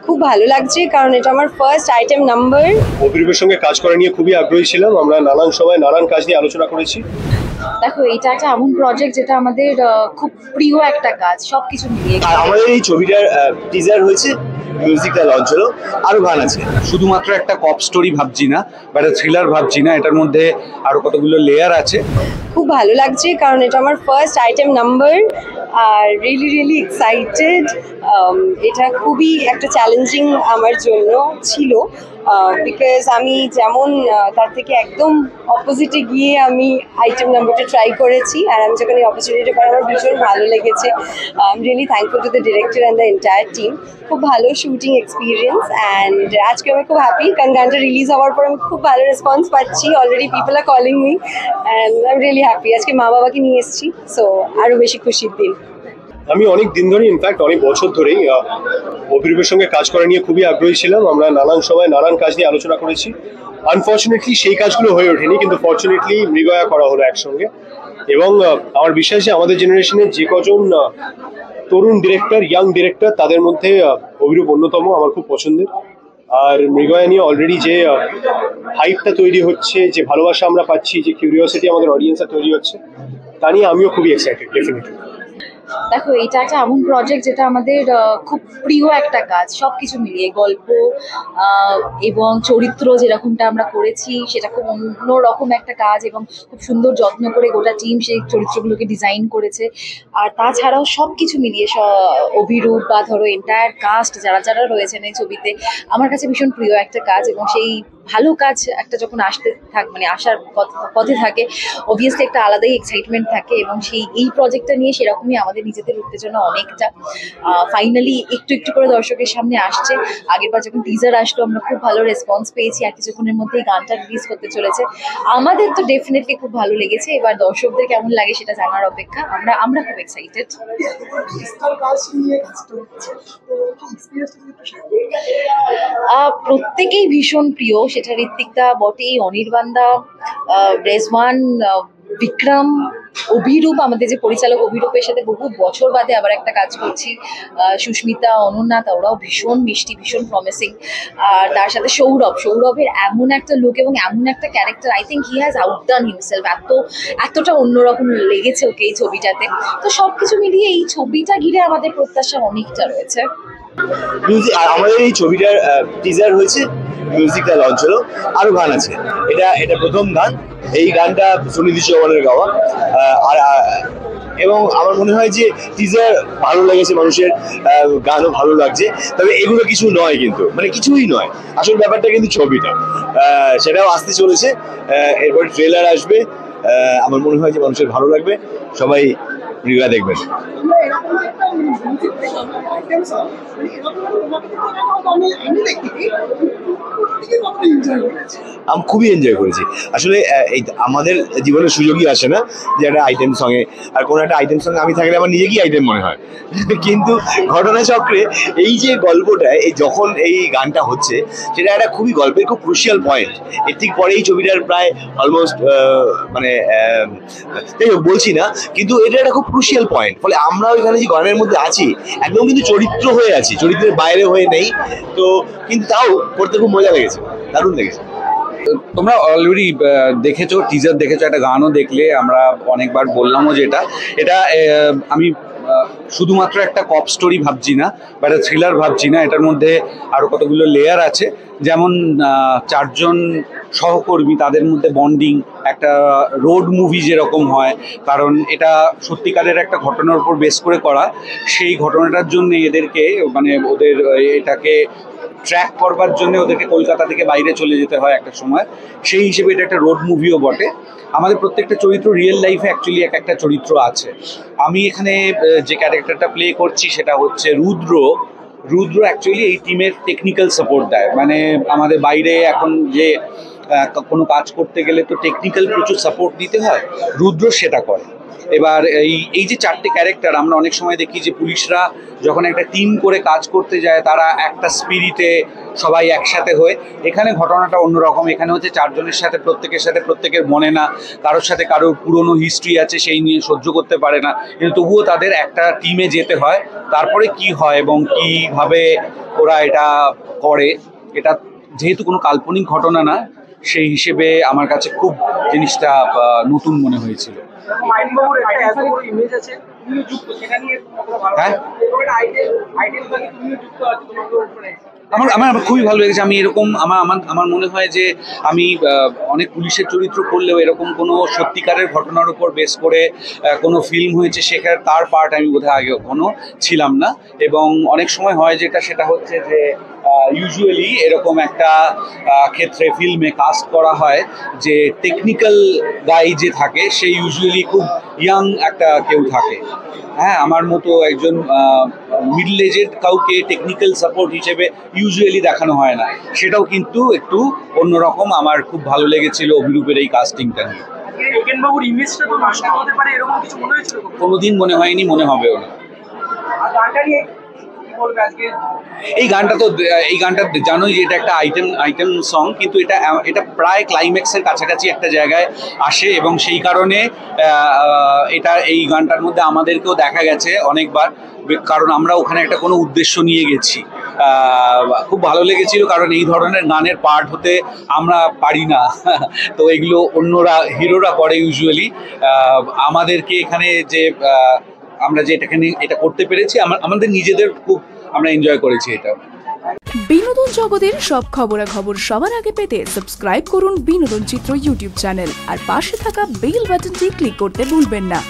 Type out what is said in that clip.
খুব ভালো লাগছে কারণ এটা আমার ফার্স্ট আইটেম নাম্বার। অভিরূপের সঙ্গে কাজ করা নিয়ে খুবই আগ্রহী ছিলাম। আমরা নানান সময় নানান কাজ নিয়ে আলোচনা করেছি। দেখো, এটা একটা এমন প্রজেক্ট যেটা আমাদের খুব প্রিয় একটা কাজ, সবকিছু মিলিয়ে। আর আমাদের এই ছবিটার টিজার হয়েছে, মিউজিকটা লঞ্চ হলো, আরো গান আছে। শুধুমাত্র একটা কপ স্টোরি ভাবছি না বা একটা থ্রিলার ভাবছি না, এটার মধ্যে আরো কতগুলো লেয়ার আছে। খুব ভালো লাগছে কারণ এটা আমার first item number are really excited. এটা খুবই একটা চ্যালেঞ্জিং আমার জন্য ছিল, বিকজ আমি যেমন তার থেকে একদম অপোজিটে গিয়ে আমি আইটেম নাম্বারটা ট্রাই করেছি, আর আমি যখন এই অপরচুনিটি পাই আমার ভীষণ ভালো লেগেছে। I am really thankful to the director and the entire team. খুব ভালো শুটিং এক্সপিরিয়েন্স, অ্যান্ড আজকে আমি খুব হ্যাপি কারণ গানটা রিলিজ হওয়ার পর আমি খুব ভালো রেসপন্স পাচ্ছি। Already people are calling me and I am really happy. আজকে মা বাবাকে নিয়ে এসেছি, সো আরও বেশি খুশির দিন। আমি অনেক দিন ধরেই, ইনফ্যাক্ট অনেক বছর ধরেই অভিরূপের সঙ্গে কাজ করা নিয়ে খুবই আগ্রহী ছিলাম। আমরা নানান সময় নানান কাজ নিয়ে আলোচনা করেছি। আনফর্চুনেটলি সেই কাজগুলো হয়ে ওঠেনি, কিন্তু ফর্চুনেটলি মৃগয়া করা হলো একসঙ্গে। এবং আমার বিশ্বাস যে আমাদের জেনারেশনের যে কজন তরুণ ডিরেক্টর, ইয়াং ডিরেক্টর, তাদের মধ্যে অভিরূপ অন্যতম, আমার খুব পছন্দের। আর মৃগয়া নিয়ে অলরেডি যে হাইপটা তৈরি হচ্ছে, যে ভালোবাসা আমরা পাচ্ছি, যে কিউরিওসিটি আমাদের অডিয়েন্সে তৈরি হচ্ছে, তা নিয়ে আমিও খুবই এক্সাইটেড ডেফিনেটলি। দেখো, এটা একটা এমন প্রজেক্ট যেটা আমাদের খুব প্রিয় একটা কাজ, সবকিছু মিলিয়ে গল্প এবং চরিত্র যেরকমটা আমরা করেছি সেটা খুব অন্যরকম একটা কাজ, এবং খুব সুন্দর যত্ন করে গোটা টিম সেই চরিত্রগুলোকে ডিজাইন করেছে। আর তাছাড়াও সব কিছু মিলিয়ে অভিরূপ বা ধরো এন্টায়ার কাস্ট যারা যারা রয়েছেন এই ছবিতে, আমার কাছে ভীষণ প্রিয় একটা কাজ। এবং সেই ভালো কাজ একটা যখন আসার পথে থাকে, অবভিয়াসলি একটা আলাদাই এক্সাইটমেন্ট থাকে। এবং এই প্রজেক্টটা নিয়ে সেরকমই আমাদের নিজেদের উত্তেজনা অনেকটা। ফাইনালি একটু একটু করে দর্শকের সামনে আসছে। আগেরবার যখন টিজার আসলো আমরা খুব ভালো রেসপন্স পেয়েছি, আর কিছুক্ষণের মধ্যেই গানটা রিলিজ করতে চলেছে। আমাদের তো ডেফিনেটলি খুব ভালো লেগেছে, এবার দর্শকদের কেমন লাগে সেটা জানার অপেক্ষা। আমরা খুব এক্সাইটেড। প্রত্যেকেই ভীষণ প্রিয়, সেটা ঋত্বিকদা বটেই, অনির্বাণদা, রেজওয়ান, বিক্রম, অভিরূপ, আমাদের যে পরিচালক অভিরূপের সাথে বহু বছর বাদে আবার একটা কাজ করছি। সুস্মিতা, অনন্যা, ওরাও ভীষণ মিষ্টি, ভীষণ প্রমিসিং। আর তার সাথে সৌরভের এমন একটা লুক এবং এমন একটা character, I think he has outdone himself. এতটা অন্যরকম লেগেছে ওকে এই ছবিটাতে। তো সবকিছু মিলিয়ে এই ছবিটা ঘিরে আমাদের প্রত্যাশা অনেকটা রয়েছে। আমাদের এই ছবিটার টিজার হয়েছে, মিউজিকটা লঞ্চ হলো, আরো গান আছে। এটা প্রথম গান। এই গানটা সুনিধি চৌহানের গাওয়া। আর এবং আমার মনে হয় যে টিজার ভালো লেগেছে মানুষের, গানও ভালো লাগছে। তবে এগুলো কিছু নয়, কিন্তু মানে কিছুই নয়, আসল ব্যাপারটা কিন্তু ছবিটা, সেটাও আসতে চলেছে। এরপর ট্রেলার আসবে। আমার মনে হয় যে মানুষের ভালো লাগবে। সবাই মৃগয়া দেখবেন। আমি খুবই এনজয় করেছি। আসলে আমাদের জীবনে সুযোগই আসে না যে একটা আইটেম সঙ্গে, আর কোনো একটা আইটেম সঙ্গে আমি থাকলে আমার নিজেকেই আইটেম মনে হয়। কিন্তু ঘটনাচক্রে এই যে গল্পটা, যখন এই গানটা হচ্ছে, সেটা একটা খুবই গল্পের খুব ক্রুশিয়াল পয়েন্ট। এর ঠিক পরে এই ছবিটার প্রায় অলমোস্ট বলছি না, কিন্তু এটা একটা খুব ক্রুশিয়াল পয়েন্ট। ফলে আমরা ওইখানে যে গানের মধ্যে আছি, একদম কিন্তু চরিত্র হয়ে আছি, চরিত্রের বাইরে হয়ে নেই। তো কিন্তু তাও করতে খুব মজা লেগেছে, দারুণ লেগেছে। তোমরা অলরেডি দেখেছো, টিজার দেখেছো, একটা গানও দেখলে। আমরা অনেকবার বললামও যে এটা আমি শুধুমাত্র একটা কপ স্টোরি ভাবছি না বা একটা থ্রিলার ভাবছি না, এটার মধ্যে আরো কতগুলো লেয়ার আছে। যেমন চারজন সহকর্মী, তাদের মধ্যে বন্ডিং, একটা রোড মুভি যেরকম হয়, কারণ এটা সত্যিকারের একটা ঘটনার উপর বেস করে করা। সেই ঘটনাটার জন্য এদেরকে, মানে ওদের এটাকে ট্র্যাক করবার জন্য ওদেরকে কলকাতা থেকে বাইরে চলে যেতে হয় একটা সময়। সেই হিসেবে এটা একটা রোড মুভিও বটে। আমাদের প্রত্যেকটা চরিত্র রিয়েল লাইফে অ্যাকচুয়ালি একটা চরিত্র আছে। আমি এখানে যে ক্যারেক্টারটা প্লে করছি সেটা হচ্ছে রুদ্র অ্যাকচুয়ালি এই টিমের টেকনিক্যাল সাপোর্ট দেয়। মানে আমাদের বাইরে এখন যে কোনো কাজ করতে গেলে তো টেকনিক্যাল প্রচুর সাপোর্ট দিতে হয়, রুদ্র সেটা করে। এবার এই যে চারটে ক্যারেক্টার আমরা অনেক সময় দেখি যে পুলিশরা যখন একটা টিম করে কাজ করতে যায় তারা একটা স্পিরিটে সবাই একসাথে হয়ে, এখানে ঘটনাটা অন্যরকম। এখানে হচ্ছে চারজনের সাথে প্রত্যেকের মনে না, কারোর সাথে কারোর পুরনো হিস্ট্রি আছে সেই নিয়ে সহ্য করতে পারে না, কিন্তু তবুও তাদের একটা টিমে যেতে হয়। তারপরে কি হয় এবং কিভাবে ওরা এটা করে, এটা যেহেতু কোনো কাল্পনিক ঘটনা না সেই হিসেবে আমার কাছে খুব জিনিসটা নতুন মনে হয়েছিল। হ্যাঁ, আমার খুবই ভালো লেগেছে। আমি এরকম আমার মনে হয় যে আমি অনেক পুলিশের চরিত্র করলেও এরকম কোনো সত্যিকারের ঘটনার উপর বেস করে কোনো ফিল্ম হয়েছে সেখানে তার পার্ট আমি বোধহয় আগে কখনো ছিলাম না। এবং অনেক সময় হয় সেটা হচ্ছে যে ইউজুয়ালি এরকম একটা ক্ষেত্রে ফিল্মে কাস্ট করা হয় যে টেকনিক্যাল গাই যে থাকে সে ইউজুয়ালি খুব ইয়াং একটা কেউ থাকে। হ্যাঁ, আমার মতো একজন মিডল এজের কাউকে টেকনিক্যাল সাপোর্ট হিসেবে ইউজুয়ালি দেখানো হয় না, সেটাও কিন্তু একটু অন্যরকম। আমার খুব ভালো লেগেছিল অভিরূপের এই কাস্টিংটা নিয়ে। কোনোদিন মনে হয়নি, মনে হবেও না। এই গানটা জানোই যে এটা একটা আইটেম সং, কিন্তু এটা প্রায় ক্লাইম্যাক্সের কাছাকাছি একটা জায়গায় আসে এবং সেই কারণে এই গানটার মধ্যে আমাদেরকেও দেখা গেছে অনেকবার, কারণ আমরা ওখানে একটা কোনো উদ্দেশ্য নিয়ে গেছি। খুব ভালো লেগেছিল কারণ এই ধরনের গানের পার্ট হতে আমরা পারি না তো এগুলো অন্যরা হিরোরা করে ইউজুয়ালি। আমাদেরকে এখানে যে আমরা যে এটা করতে পেরেছি আমাদের নিজেদের খুব আমরা এনজয় করেছি এটা। বিনোদন জগতের সব খবরাখবর সবার আগে পেতে সাবস্ক্রাইব করুন বিনোদন চিত্র ইউটিউব চ্যানেল আর পাশে থাকা বেল বাটনটি ক্লিক করতে ভুলবেন না।